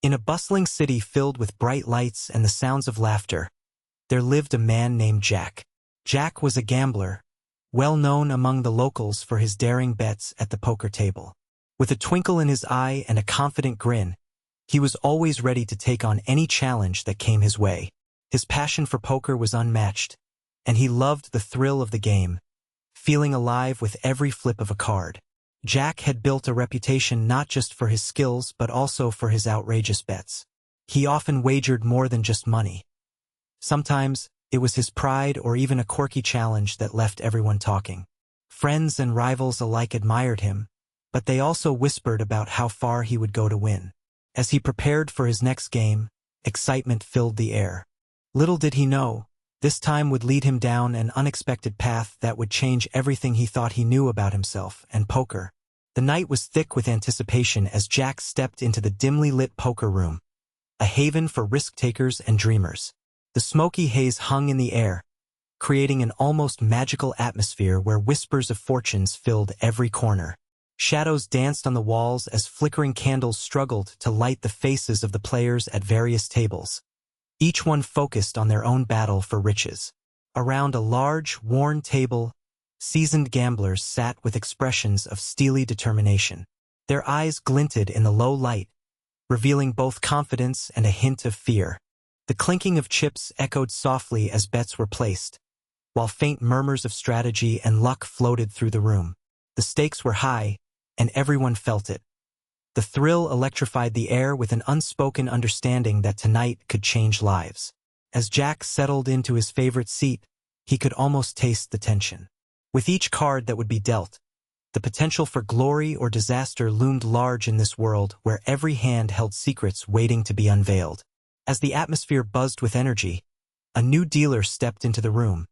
In a bustling city filled with bright lights and the sounds of laughter, there lived a man named Jack. Jack was a gambler, well known among the locals for his daring bets at the poker table. With a twinkle in his eye and a confident grin, he was always ready to take on any challenge that came his way. His passion for poker was unmatched, and he loved the thrill of the game, feeling alive with every flip of a card. Jack had built a reputation not just for his skills but also for his outrageous bets. He often wagered more than just money. Sometimes, it was his pride or even a quirky challenge that left everyone talking. Friends and rivals alike admired him, but they also whispered about how far he would go to win. As he prepared for his next game, excitement filled the air. Little did he know, this time would lead him down an unexpected path that would change everything he thought he knew about himself and poker. The night was thick with anticipation as Jack stepped into the dimly lit poker room, a haven for risk-takers and dreamers. The smoky haze hung in the air, creating an almost magical atmosphere where whispers of fortunes filled every corner. Shadows danced on the walls as flickering candles struggled to light the faces of the players at various tables, each one focused on their own battle for riches. Around a large, worn table, seasoned gamblers sat with expressions of steely determination. Their eyes glinted in the low light, revealing both confidence and a hint of fear. The clinking of chips echoed softly as bets were placed, while faint murmurs of strategy and luck floated through the room. The stakes were high, and everyone felt it. The thrill electrified the air with an unspoken understanding that tonight could change lives. As Jack settled into his favorite seat, he could almost taste the tension. With each card that would be dealt, the potential for glory or disaster loomed large in this world where every hand held secrets waiting to be unveiled. As the atmosphere buzzed with energy, a new dealer stepped into the room,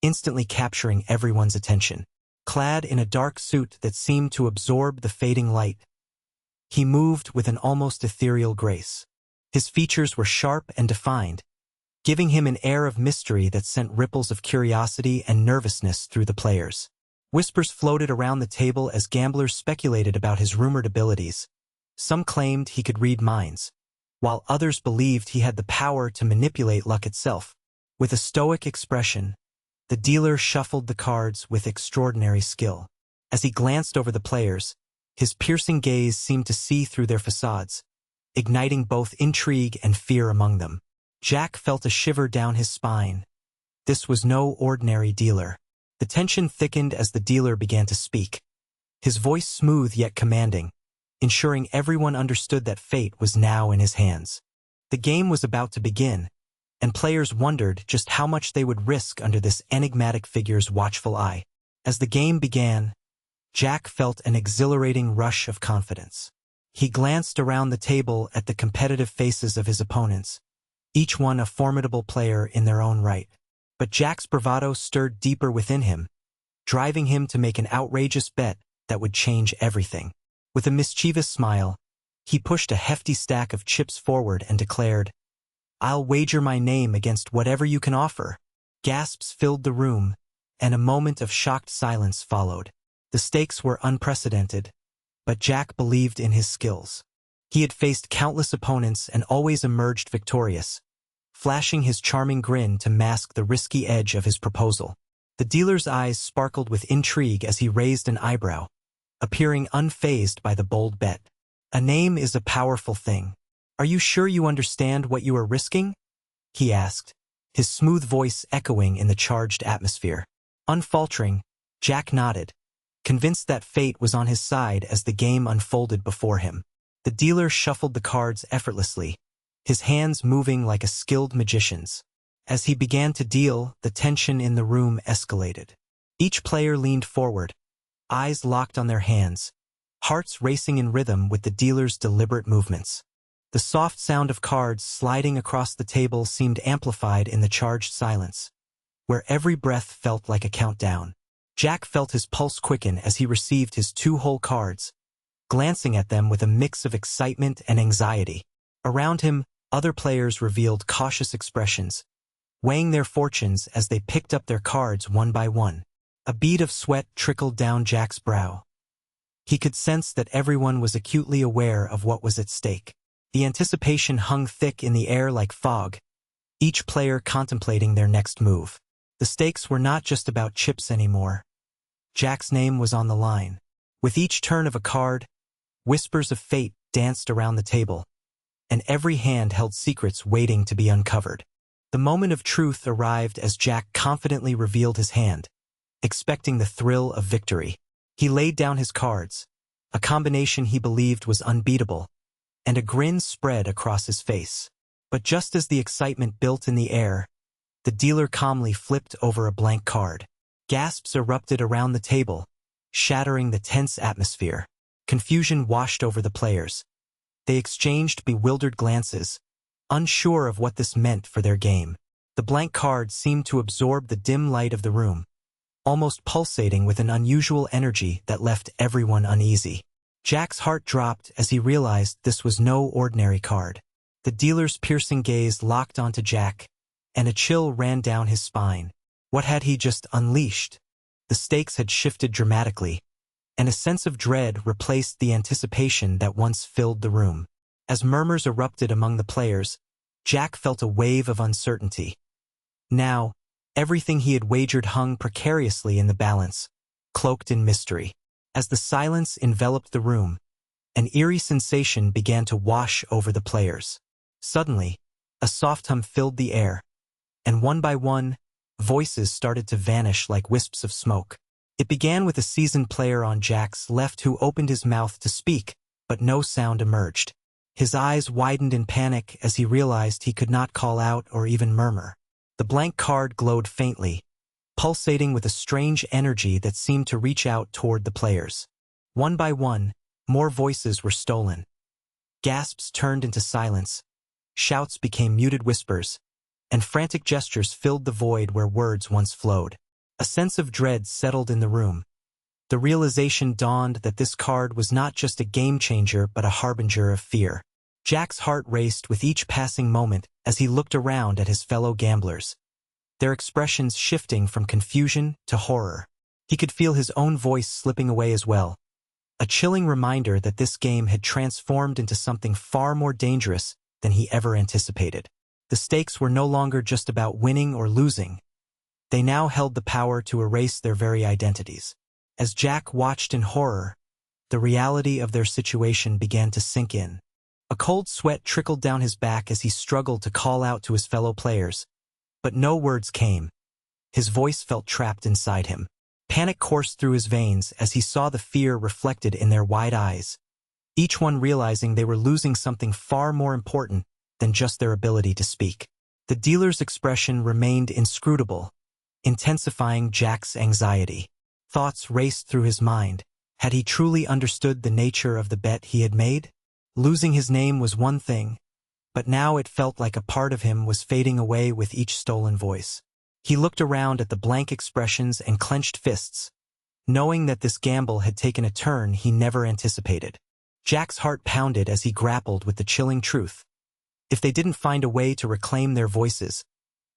instantly capturing everyone's attention. Clad in a dark suit that seemed to absorb the fading light, he moved with an almost ethereal grace. His features were sharp and defined, giving him an air of mystery that sent ripples of curiosity and nervousness through the players. Whispers floated around the table as gamblers speculated about his rumored abilities. Some claimed he could read minds, while others believed he had the power to manipulate luck itself. With a stoic expression, the dealer shuffled the cards with extraordinary skill. As he glanced over the players, his piercing gaze seemed to see through their facades, igniting both intrigue and fear among them. Jack felt a shiver down his spine. This was no ordinary dealer. The tension thickened as the dealer began to speak, his voice smooth yet commanding, ensuring everyone understood that fate was now in his hands. The game was about to begin, and players wondered just how much they would risk under this enigmatic figure's watchful eye. As the game began, Jack felt an exhilarating rush of confidence. He glanced around the table at the competitive faces of his opponents, each one a formidable player in their own right. But Jack's bravado stirred deeper within him, driving him to make an outrageous bet that would change everything. With a mischievous smile, he pushed a hefty stack of chips forward and declared, "I'll wager my name against whatever you can offer." Gasps filled the room, and a moment of shocked silence followed. The stakes were unprecedented, but Jack believed in his skills. He had faced countless opponents and always emerged victorious, flashing his charming grin to mask the risky edge of his proposal. The dealer's eyes sparkled with intrigue as he raised an eyebrow, appearing unfazed by the bold bet. "A name is a powerful thing. Are you sure you understand what you are risking?" he asked, his smooth voice echoing in the charged atmosphere. Unfaltering, Jack nodded, convinced that fate was on his side as the game unfolded before him. The dealer shuffled the cards effortlessly, his hands moving like a skilled magician's. As he began to deal, the tension in the room escalated. Each player leaned forward, eyes locked on their hands, hearts racing in rhythm with the dealer's deliberate movements. The soft sound of cards sliding across the table seemed amplified in the charged silence, where every breath felt like a countdown. Jack felt his pulse quicken as he received his 2 whole cards, glancing at them with a mix of excitement and anxiety. Around him, other players revealed cautious expressions, weighing their fortunes as they picked up their cards one by one. A bead of sweat trickled down Jack's brow. He could sense that everyone was acutely aware of what was at stake. The anticipation hung thick in the air like fog, each player contemplating their next move. The stakes were not just about chips anymore. Jack's name was on the line. With each turn of a card, whispers of fate danced around the table, and every hand held secrets waiting to be uncovered. The moment of truth arrived as Jack confidently revealed his hand, expecting the thrill of victory. He laid down his cards, a combination he believed was unbeatable, and a grin spread across his face. But just as the excitement built in the air, the dealer calmly flipped over a blank card. Gasps erupted around the table, shattering the tense atmosphere. Confusion washed over the players. They exchanged bewildered glances, unsure of what this meant for their game. The blank card seemed to absorb the dim light of the room, almost pulsating with an unusual energy that left everyone uneasy. Jack's heart dropped as he realized this was no ordinary card. The dealer's piercing gaze locked onto Jack, and a chill ran down his spine. What had he just unleashed? The stakes had shifted dramatically, and a sense of dread replaced the anticipation that once filled the room. As murmurs erupted among the players, Jack felt a wave of uncertainty. Now, everything he had wagered hung precariously in the balance, cloaked in mystery. As the silence enveloped the room, an eerie sensation began to wash over the players. Suddenly, a soft hum filled the air, and one by one, voices started to vanish like wisps of smoke. It began with a seasoned player on Jack's left who opened his mouth to speak, but no sound emerged. His eyes widened in panic as he realized he could not call out or even murmur. The blank card glowed faintly, pulsating with a strange energy that seemed to reach out toward the players. One by one, more voices were stolen. Gasps turned into silence, shouts became muted whispers, and frantic gestures filled the void where words once flowed. A sense of dread settled in the room. The realization dawned that this card was not just a game-changer but a harbinger of fear. Jack's heart raced with each passing moment as he looked around at his fellow gamblers, their expressions shifting from confusion to horror. He could feel his own voice slipping away as well, a chilling reminder that this game had transformed into something far more dangerous than he ever anticipated. The stakes were no longer just about winning or losing. They now held the power to erase their very identities. As Jack watched in horror, the reality of their situation began to sink in. A cold sweat trickled down his back as he struggled to call out to his fellow players, but no words came. His voice felt trapped inside him. Panic coursed through his veins as he saw the fear reflected in their wide eyes, each one realizing they were losing something far more important than just their ability to speak. The dealer's expression remained inscrutable, intensifying Jack's anxiety. Thoughts raced through his mind. Had he truly understood the nature of the bet he had made? Losing his name was one thing, but now it felt like a part of him was fading away with each stolen voice. He looked around at the blank expressions and clenched fists, knowing that this gamble had taken a turn he never anticipated. Jack's heart pounded as he grappled with the chilling truth. If they didn't find a way to reclaim their voices,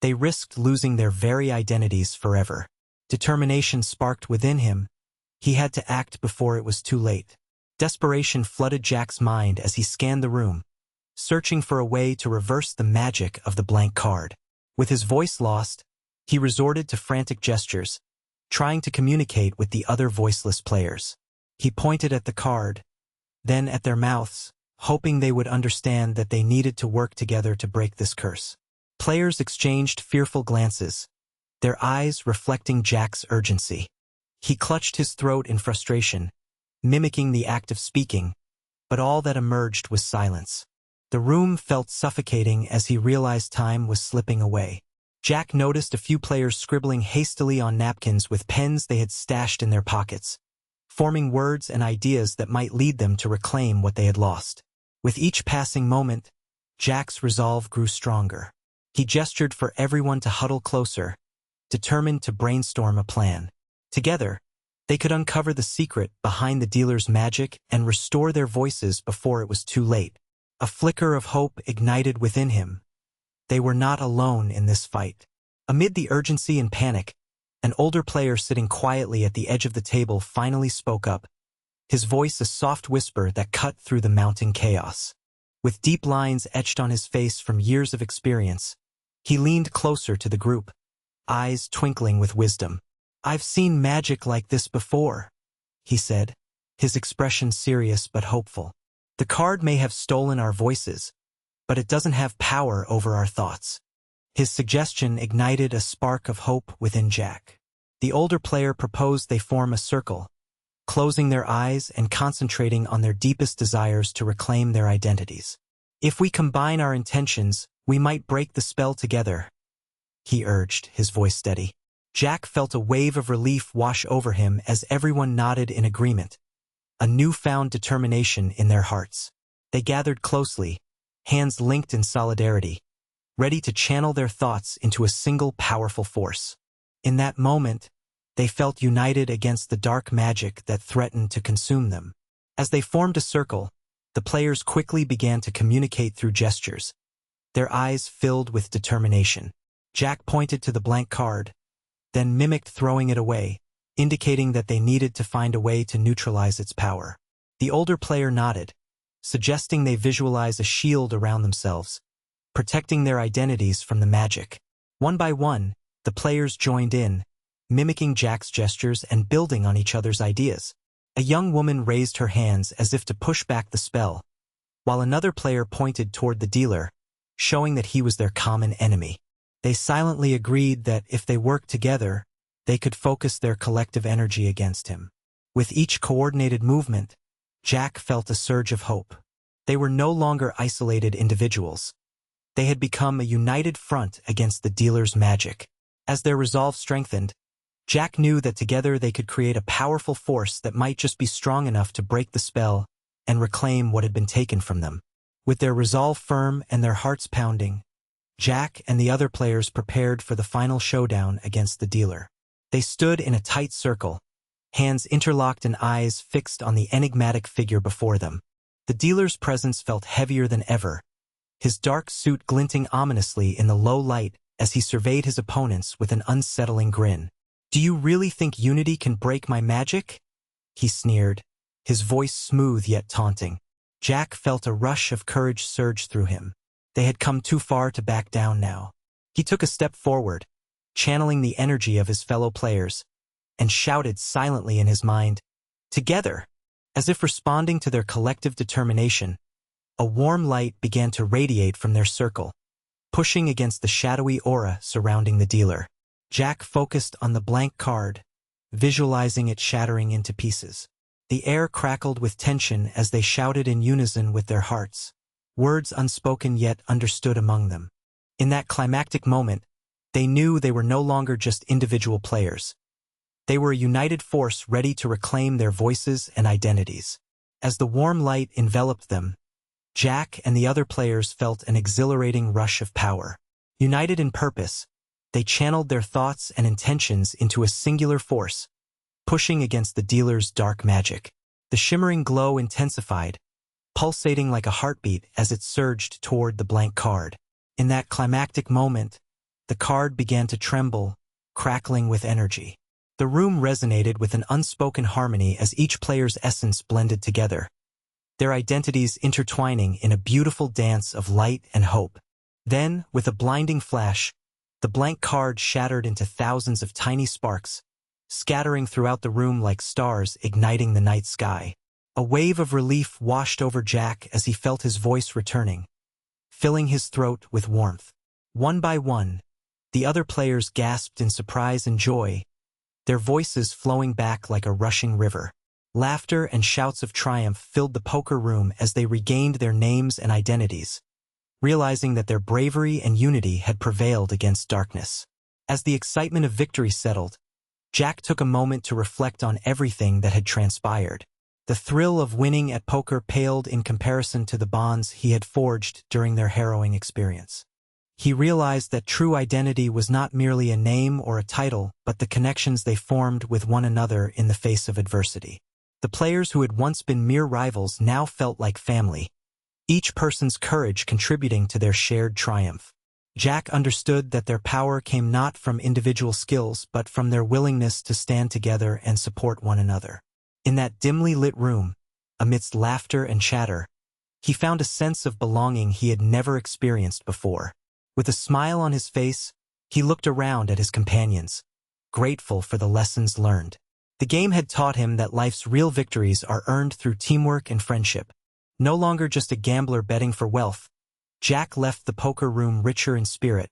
they risked losing their very identities forever. Determination sparked within him. He had to act before it was too late. Desperation flooded Jack's mind as he scanned the room, searching for a way to reverse the magic of the blank card. With his voice lost, he resorted to frantic gestures, trying to communicate with the other voiceless players. He pointed at the card, then at their mouths, hoping they would understand that they needed to work together to break this curse. Players exchanged fearful glances, their eyes reflecting Jack's urgency. He clutched his throat in frustration, mimicking the act of speaking, but all that emerged was silence. The room felt suffocating as he realized time was slipping away. Jack noticed a few players scribbling hastily on napkins with pens they had stashed in their pockets, forming words and ideas that might lead them to reclaim what they had lost. With each passing moment, Jack's resolve grew stronger. He gestured for everyone to huddle closer, determined to brainstorm a plan. Together, they could uncover the secret behind the dealer's magic and restore their voices before it was too late. A flicker of hope ignited within him. They were not alone in this fight. Amid the urgency and panic, an older player sitting quietly at the edge of the table finally spoke up, his voice a soft whisper that cut through the mounting chaos. With deep lines etched on his face from years of experience, he leaned closer to the group, eyes twinkling with wisdom. "I've seen magic like this before," he said, his expression serious but hopeful. "The card may have stolen our voices, but it doesn't have power over our thoughts." His suggestion ignited a spark of hope within Jack. The older player proposed they form a circle, closing their eyes and concentrating on their deepest desires to reclaim their identities. "If we combine our intentions, we might break the spell together," he urged, his voice steady. Jack felt a wave of relief wash over him as everyone nodded in agreement, a newfound determination in their hearts. They gathered closely, hands linked in solidarity, ready to channel their thoughts into a single powerful force. In that moment, they felt united against the dark magic that threatened to consume them. As they formed a circle, the players quickly began to communicate through gestures, their eyes filled with determination. Jack pointed to the blank card, then mimicked throwing it away, indicating that they needed to find a way to neutralize its power. The older player nodded, suggesting they visualize a shield around themselves, protecting their identities from the magic. One by one, the players joined in, mimicking Jack's gestures and building on each other's ideas. A young woman raised her hands as if to push back the spell, while another player pointed toward the dealer, showing that he was their common enemy. They silently agreed that if they worked together, they could focus their collective energy against him. With each coordinated movement, Jack felt a surge of hope. They were no longer isolated individuals. They had become a united front against the dealer's magic. As their resolve strengthened, Jack knew that together they could create a powerful force that might just be strong enough to break the spell and reclaim what had been taken from them. With their resolve firm and their hearts pounding, Jack and the other players prepared for the final showdown against the dealer. They stood in a tight circle, hands interlocked and eyes fixed on the enigmatic figure before them. The dealer's presence felt heavier than ever, his dark suit glinting ominously in the low light as he surveyed his opponents with an unsettling grin. "Do you really think unity can break my magic?" he sneered, his voice smooth yet taunting. Jack felt a rush of courage surge through him. They had come too far to back down now. He took a step forward, channeling the energy of his fellow players, and shouted silently in his mind, "Together!" As if responding to their collective determination, a warm light began to radiate from their circle, pushing against the shadowy aura surrounding the dealer. Jack focused on the blank card, visualizing it shattering into pieces. The air crackled with tension as they shouted in unison with their hearts, words unspoken yet understood among them. In that climactic moment, they knew they were no longer just individual players. They were a united force ready to reclaim their voices and identities. As the warm light enveloped them, Jack and the other players felt an exhilarating rush of power. United in purpose, they channeled their thoughts and intentions into a singular force, pushing against the dealer's dark magic. The shimmering glow intensified, pulsating like a heartbeat as it surged toward the blank card. In that climactic moment, the card began to tremble, crackling with energy. The room resonated with an unspoken harmony as each player's essence blended together, their identities intertwining in a beautiful dance of light and hope. Then, with a blinding flash, the blank card shattered into thousands of tiny sparks, scattering throughout the room like stars igniting the night sky. A wave of relief washed over Jack as he felt his voice returning, filling his throat with warmth. One by one, the other players gasped in surprise and joy, their voices flowing back like a rushing river. Laughter and shouts of triumph filled the poker room as they regained their names and identities, realizing that their bravery and unity had prevailed against darkness. As the excitement of victory settled, Jack took a moment to reflect on everything that had transpired. The thrill of winning at poker paled in comparison to the bonds he had forged during their harrowing experience. He realized that true identity was not merely a name or a title, but the connections they formed with one another in the face of adversity. The players who had once been mere rivals now felt like family, each person's courage contributing to their shared triumph. Jack understood that their power came not from individual skills but from their willingness to stand together and support one another. In that dimly lit room, amidst laughter and chatter, he found a sense of belonging he had never experienced before. With a smile on his face, he looked around at his companions, grateful for the lessons learned. The game had taught him that life's real victories are earned through teamwork and friendship. No longer just a gambler betting for wealth, Jack left the poker room richer in spirit,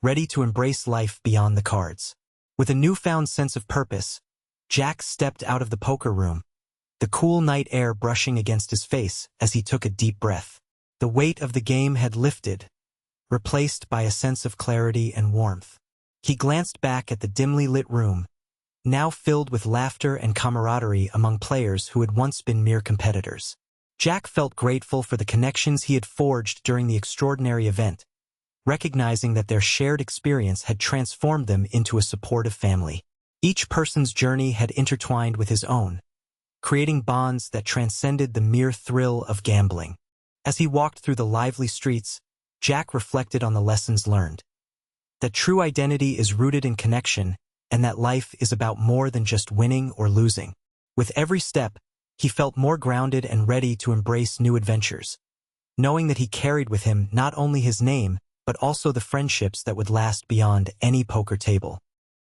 ready to embrace life beyond the cards. With a newfound sense of purpose, Jack stepped out of the poker room, the cool night air brushing against his face as he took a deep breath. The weight of the game had lifted, replaced by a sense of clarity and warmth. He glanced back at the dimly lit room, now filled with laughter and camaraderie among players who had once been mere competitors. Jack felt grateful for the connections he had forged during the extraordinary event, recognizing that their shared experience had transformed them into a supportive family. Each person's journey had intertwined with his own, creating bonds that transcended the mere thrill of gambling. As he walked through the lively streets, Jack reflected on the lessons learned. That true identity is rooted in connection, and that life is about more than just winning or losing. With every step, he felt more grounded and ready to embrace new adventures, knowing that he carried with him not only his name, but also the friendships that would last beyond any poker table.